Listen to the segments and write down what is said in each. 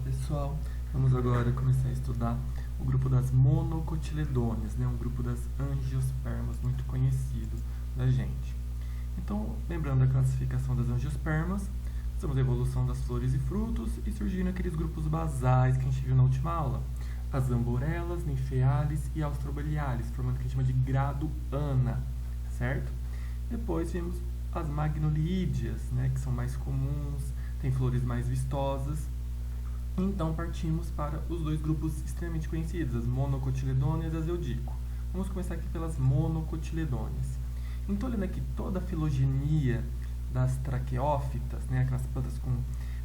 Pessoal, vamos agora começar a estudar o grupo das monocotiledôneas, né? Um grupo das angiospermas muito conhecido da gente. Então, lembrando da classificação das angiospermas, temos a evolução das flores e frutos e surgindo aqueles grupos basais que a gente viu na última aula. As amborelas, ninfeales e austrobeliales, formando o que a gente chama de grado ana, certo? Depois vimos as magnoliídeas, né? Que são mais comuns, têm flores mais vistosas. Então partimos para os dois grupos extremamente conhecidos, as monocotiledôneas e as eudico. Vamos começar aqui pelas monocotiledôneas. Então, olhando aqui toda a filogenia das traqueófitas, né, aquelas plantas com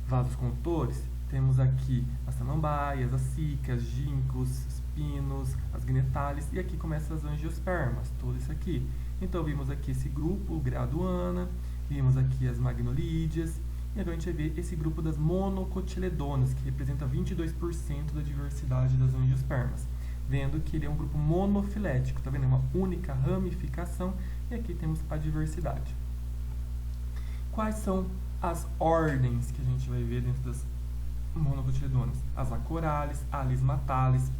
vasos condutores, temos aqui as samambaias, as cícaas, ginkgos, os pinos, as gnetales, e aqui começam as angiospermas, tudo isso aqui. Então vimos aqui esse grupo, o grado ana, vimos aqui as magnoliídeas, e agora a gente vai ver esse grupo das monocotiledôneas, que representa 22% da diversidade das angiospermas. Vendo que ele é um grupo monofilético, tá vendo? É uma única ramificação, e aqui temos a diversidade. Quais são as ordens que a gente vai ver dentro das monocotiledôneas? As acorales, alismatales,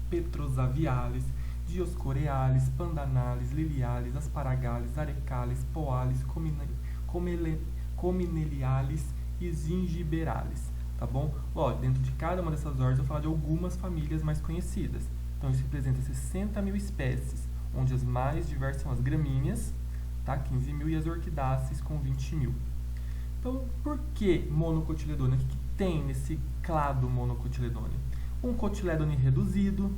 petrosaviales, dioscoreales, pandanales, liliales, asparagales, arecales, poales, comineliales e gingiberales, tá bom? Lógico, dentro de cada uma dessas ordens eu vou falar de algumas famílias mais conhecidas. Então isso representa 60 mil espécies, onde as mais diversas são as gramíneas, tá? 15 mil, e as orquidáceas com 20 mil. Então, por que monocotiledônea? O que tem nesse clado monocotiledônea? Um cotiledone reduzido,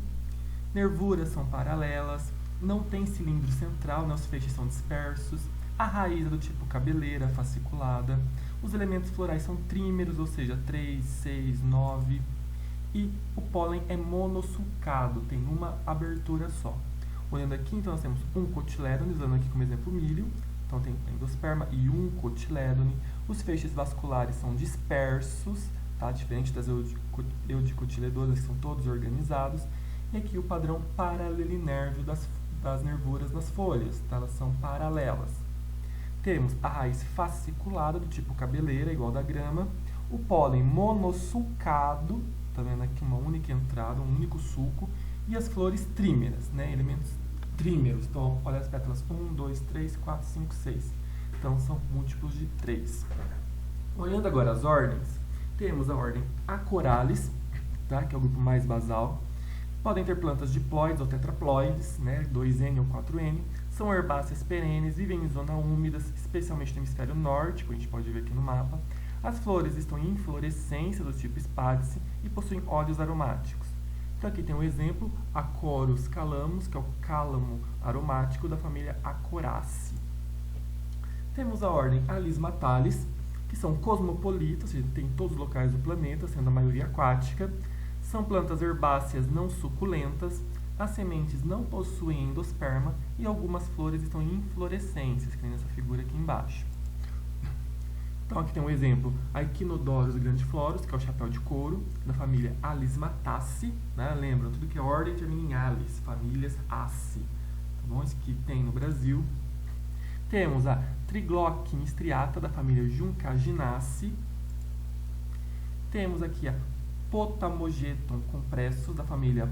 nervuras são paralelas, não tem cilindro central, né? Os feixes são dispersos, a raiz é do tipo cabeleira, fasciculada, os elementos florais são trímeros, ou seja, 3, 6, 9, e o pólen é monossulcado, tem uma abertura só. Olhando aqui, então, nós temos um cotilédone, usando aqui como exemplo o milho, então tem endosperma e um cotilédone. Os feixes vasculares são dispersos, tá? Diferente das eudicotiledôneas, que são todos organizados. E aqui o padrão paralelinérvio das nervuras nas folhas, tá? Elas são paralelas. Temos a raiz fasciculada, do tipo cabeleira, igual da grama. O pólen monossulcado, tá vendo aqui uma única entrada, um único sulco. E as flores trímeras, né? Elementos trímeros. Então, olha as pétalas: 1, 2, 3, 4, 5, 6. Então, são múltiplos de 3. Olhando agora as ordens, temos a ordem Acorales, tá? Que é o grupo mais basal. Podem ter plantas diploides ou tetraploides, né? 2N ou 4N. São herbáceas perenes, vivem em zonas úmidas, especialmente no hemisfério norte, como a gente pode ver aqui no mapa. As flores estão em inflorescência do tipo espádice e possuem óleos aromáticos. Então aqui tem um exemplo, Acorus calamus, que é o cálamo aromático da família Acoracea. Temos a ordem Alismatales, que são cosmopolitas, ou seja, tem em todos os locais do planeta, sendo a maioria aquática. São plantas herbáceas não suculentas, as sementes não possuem endosperma e algumas flores estão em inflorescências, que nem nessa figura aqui embaixo. Então aqui tem um exemplo, a Echinodorus grandiflorus, que é o chapéu de couro, da família Alismataceae, né? Lembram, tudo que é ordem termina em alis, famílias Ace, tá bom? Esse que tem no Brasil. Temos a Triglochina striata, da família Juncaginaceae. Temos aqui a Potamogeton compressus, da família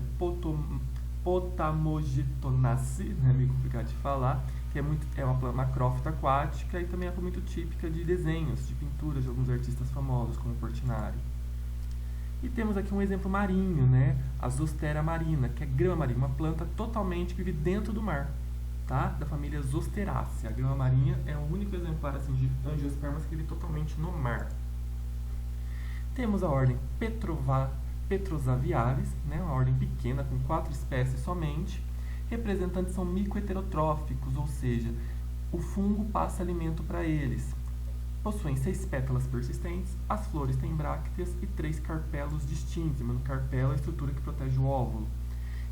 Potamogetonaceae, é meio complicado de falar, que é uma macrófita aquática e também é muito típica de desenhos, de pinturas de alguns artistas famosos, como Portinari. E temos aqui um exemplo marinho, né? A Zostera marina, que é grama marinha, uma planta totalmente que vive dentro do mar, tá? Da família Zosteraceae. A grama marinha é o único exemplar assim, de angiospermas que vive totalmente no mar. Temos a ordem Petrosaviales, né? Uma ordem pequena, com 4 espécies somente. Representantes são micoheterotróficos, ou seja, o fungo passa alimento para eles. Possuem 6 pétalas persistentes, as flores têm brácteas e 3 carpelos distintos. O carpelo é a estrutura que protege o óvulo.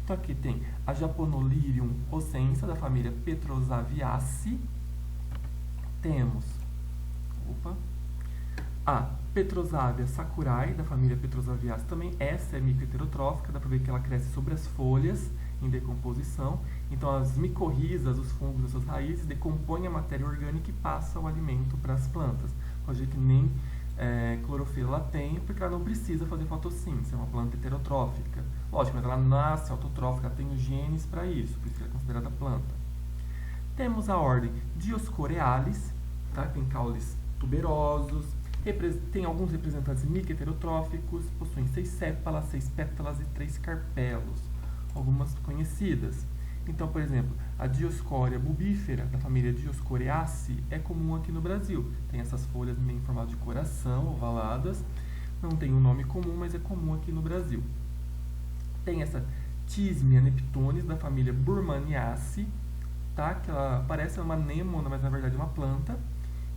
Então aqui tem a Japonolirium oscensa, da família Petrosaviaceae. Temos a Petrosavia sakurae, da família Petrosaviaceae também. Essa é micoheterotrófica, dá para ver que ela cresce sobre as folhas em decomposição. Então as micorrizas, os fungos das suas raízes, decompõem a matéria orgânica e passam o alimento para as plantas. Pode ver que nem clorofila ela tem porque ela não precisa fazer fotossíntese, é uma planta heterotrófica. Lógico, mas ela nasce autotrófica, ela tem os genes para isso, por isso que ela é considerada planta. Temos a ordem Dioscorealis, tá? Tem caules tuberosos, tem alguns representantes microheterotróficos, possuem 6 sépalas, 6 pétalas e 3 carpelos, algumas conhecidas. Então, por exemplo, a Dioscórea bulbífera, da família Dioscoreaceae, é comum aqui no Brasil. Tem essas folhas meio em formato de coração, ovaladas. Não tem um nome comum, mas é comum aqui no Brasil. Tem essa Thismia neptunis, da família Burmaniaceae, tá? Que ela parece uma anêmona, mas na verdade é uma planta.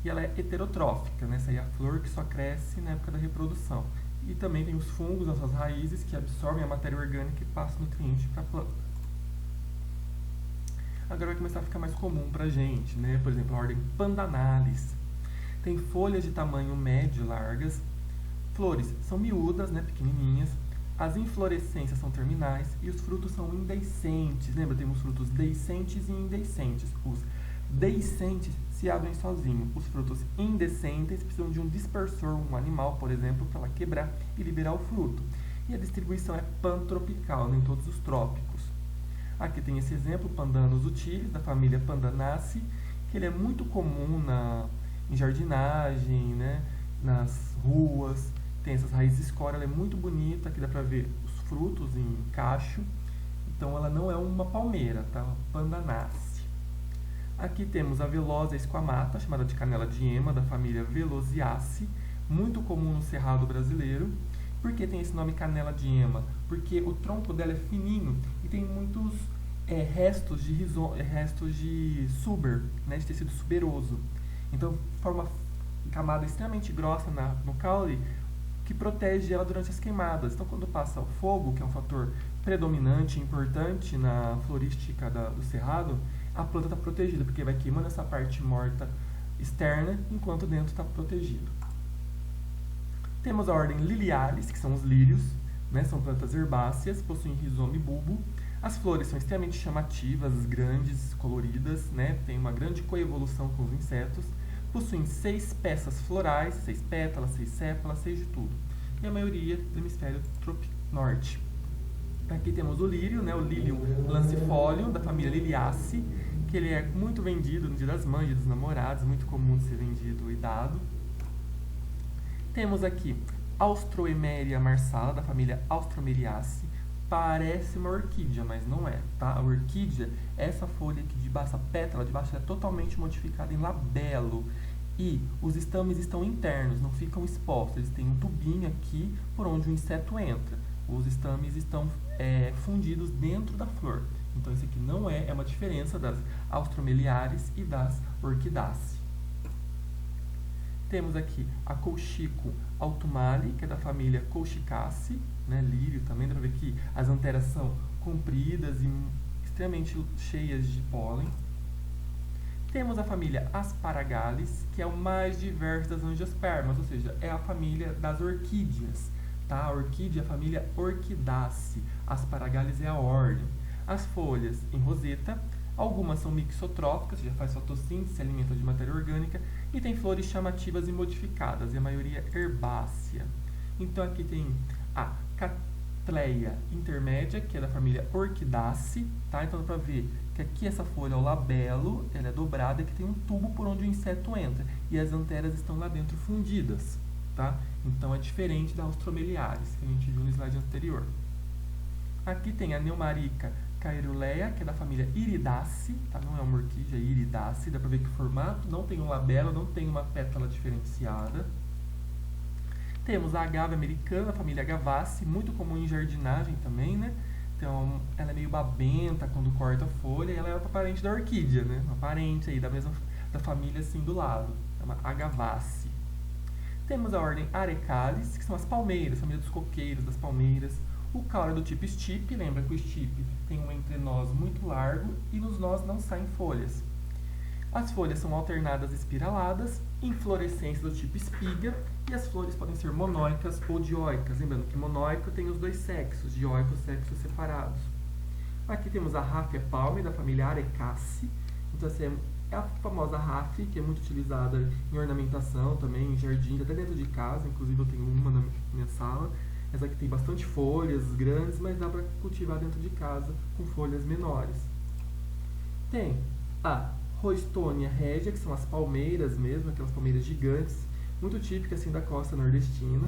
E ela é heterotrófica, né? Essa aí é a flor que só cresce na época da reprodução. E também tem os fungos nas suas raízes que absorvem a matéria orgânica e passam nutrientes para a planta. Agora vai começar a ficar mais comum pra gente, né? Por exemplo, a ordem Pandanalis. Tem folhas de tamanho médio largas. Flores são miúdas, né? Pequenininhas. As inflorescências são terminais e os frutos são indeiscentes. Lembra? Temos frutos deiscentes e indecentes. Os deiscentes se abrem sozinhos. Os frutos indecentes precisam de um dispersor, um animal, por exemplo, para ela quebrar e liberar o fruto. E a distribuição é pantropical, né? Em todos os trópicos. Aqui tem esse exemplo, Pandanus utilis, da família Pandanaceae, que ele é muito comum em jardinagem, né, nas ruas. Tem essas raízes escória, ela é muito bonita, aqui dá para ver os frutos em cacho. Então ela não é uma palmeira, tá? Pandanaceae. Aqui temos a Velosia esquamata, chamada de canela de ema, da família Velosiaceae, muito comum no cerrado brasileiro. Por que tem esse nome canela de ema? Porque o tronco dela é fininho e tem muitos restos de suber, né, de tecido suberoso. Então forma camada extremamente grossa no caule que protege ela durante as queimadas. Então quando passa o fogo, que é um fator predominante e importante na florística do cerrado, a planta está protegida, porque vai queimando essa parte morta externa, enquanto dentro está protegido. Temos a ordem Lilialis, que são os lírios, né? São plantas herbáceas, possuem rizoma e bulbo. As flores são extremamente chamativas, grandes, coloridas, né? Tem uma grande coevolução com os insetos. Possuem 6 peças florais, 6 pétalas, 6 sépalas, 6 de tudo. E a maioria do hemisfério norte. Aqui temos o lírio, né? O Lilium lancifolium, da família Liliaceae, que ele é muito vendido no Dia das Mães, Dia dos Namorados, muito comum de ser vendido e dado. Temos aqui Austroemeria marsala, da família Austromeriaceae. Parece uma orquídea, mas não é, tá? A orquídea, essa folha aqui de baixo, a pétala de baixo, é totalmente modificada em labelo. E os estames estão internos, não ficam expostos. Eles têm um tubinho aqui por onde o inseto entra. Os estames estão fundidos dentro da flor. Então, isso aqui não é uma diferença das Austromeliares e das Orquidáceas. Temos aqui a Colchico autumnale, que é da família Colchicaceae, né, lírio também, dá para ver que as anteras são compridas e extremamente cheias de pólen. Temos a família Asparagales, que é o mais diverso das angiospermas, ou seja, é a família das orquídeas. Tá? A orquídea é a família Orquidaceae, Asparagales é a ordem. As folhas em roseta, algumas são mixotróficas, já faz fotossíntese, se alimenta de matéria orgânica, e tem flores chamativas e modificadas, e a maioria herbácea. Então aqui tem a Cattleya intermédia, que é da família Orquidaceae, tá? Então dá para ver que aqui essa folha é o labelo, ela é dobrada, que tem um tubo por onde o inseto entra, e as anteras estão lá dentro fundidas, tá? Então é diferente da Austromeliaris, que a gente viu no slide anterior. Aqui tem a Neumarica caerulea, que é da família Iridaceae, tá? Não é uma orquídea, é Iridaceae, dá para ver que o formato não tem um labelo, não tem uma pétala diferenciada. Temos a agave americana, a família Agavaceae, muito comum em jardinagem também, né? Então, ela é meio babenta quando corta a folha, e ela é uma parente da orquídea, né? Uma parente aí da família assim do lado, é uma Agavaceae. Temos a ordem Arecales, que são as palmeiras, a família dos coqueiros, das palmeiras. O caule é do tipo stipe, lembra que o stipe tem um entrenós muito largo e nos nós não saem folhas. As folhas são alternadas espiraladas, inflorescência do tipo espiga, e as flores podem ser monóicas ou dioicas. Lembrando que monóico tem os dois sexos, dioico sexos separados. Aqui temos a Raffia palme, da família Arecaceae. Então essa é é a famosa raf, que é muito utilizada em ornamentação também, em jardim, até dentro de casa. Inclusive eu tenho uma na minha sala. Essa aqui tem bastante folhas grandes, mas dá para cultivar dentro de casa com folhas menores. Tem a Roestonia regia, que são as palmeiras mesmo, aquelas palmeiras gigantes, muito típicas assim da costa nordestina.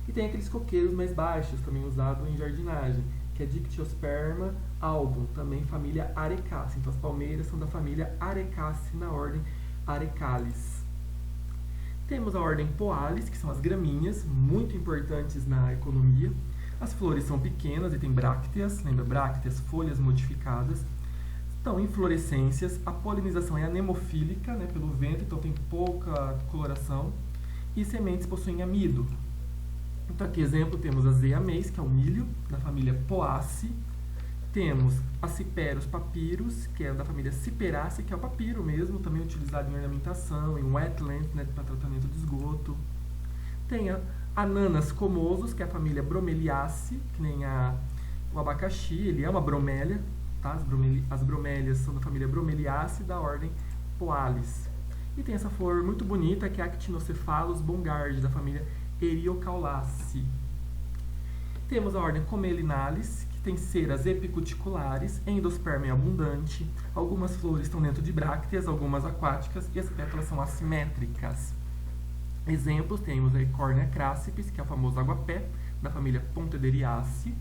E tem aqueles coqueiros mais baixos, também usado em jardinagem, que é Dictyosperma album, também família Arecaceae. Então as palmeiras são da família Arecaceae, na ordem Arecales. Temos a ordem Poales, que são as graminhas, muito importantes na economia. As flores são pequenas e têm brácteas, lembra brácteas, folhas modificadas. Estão inflorescências, a polinização é anemofílica, né, pelo vento, então tem pouca coloração. E sementes possuem amido. Então aqui, exemplo, temos a Zeameis, que é o milho, da família Poaceae. Temos a Cyperus papyrus, que é da família Cyperaceae, que é o papiro mesmo, também utilizado em ornamentação, em wetland, né, para tratamento de esgoto. Tem a Ananas comosus, que é a família Bromeliaceae, que nem o abacaxi, ele é uma bromélia, tá? As bromélias são da família Bromeliaceae, da ordem Poales. E tem essa flor muito bonita, que é a Actinocephalus bongardi, da família Eriocaulaceae. Temos a ordem Comelinalis, que tem ceras epicuticulares, endosperma abundante. Algumas flores estão dentro de brácteas, algumas aquáticas, e as pétalas são assimétricas. Exemplos, temos a Cornea crassipes, que é o famoso aguapé, da família Pontederiaceae,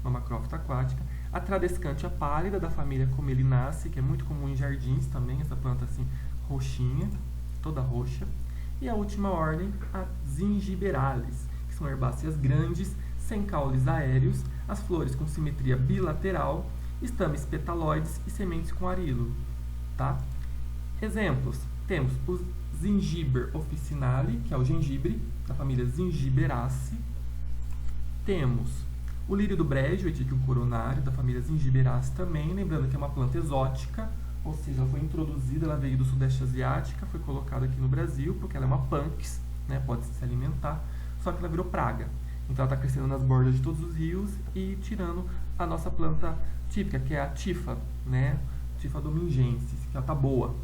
uma macrófita aquática. A Tradescantia pálida, da família Comelinaceae, que é muito comum em jardins também, essa planta assim roxinha, toda roxa. E a última ordem, a Zingiberalis, que são herbáceas grandes, sem caules aéreos, as flores com simetria bilateral, estames petaloides e sementes com arilo. Tá? Exemplos, temos o Zingiber officinale, que é o gengibre, da família Zingiberaceae. Temos o lírio do brejo, Etychium coronário, da família Zingiberaceae também, lembrando que é uma planta exótica, ou seja, ela foi introduzida, ela veio do Sudeste Asiático, foi colocada aqui no Brasil, porque ela é uma punks, né, pode se alimentar, só que ela virou praga. Então ela está crescendo nas bordas de todos os rios e tirando a nossa planta típica, que é a Tifa, né, Tifa domingensis, que ela está boa.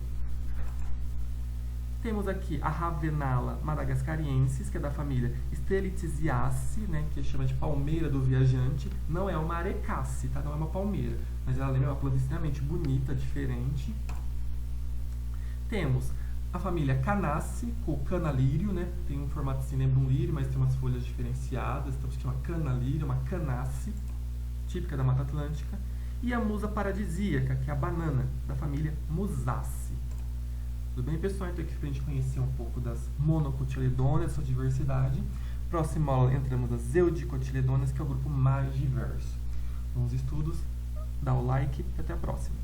Temos aqui a Ravenala madagascariensis, que é da família Strelitziaceae, né, que chama de palmeira do viajante. Não é uma arecaceae, tá? Não é uma palmeira, mas ela lembra uma planta extremamente bonita, diferente. Temos a família Canaceae, com o canalírio, né? Tem um formato assim, lembra um lírio, mas tem umas folhas diferenciadas. Então, isso é uma canalírio, uma Canaceae, típica da Mata Atlântica. E a musa paradisíaca, que é a banana, da família Musaceae. Tudo bem, pessoal? Então, aqui para a gente conhecer um pouco das monocotiledôneas, sua diversidade. Próximo aula, entramos nas eudicotiledôneas, que é o grupo mais diverso. Bons estudos, dá o like e até a próxima.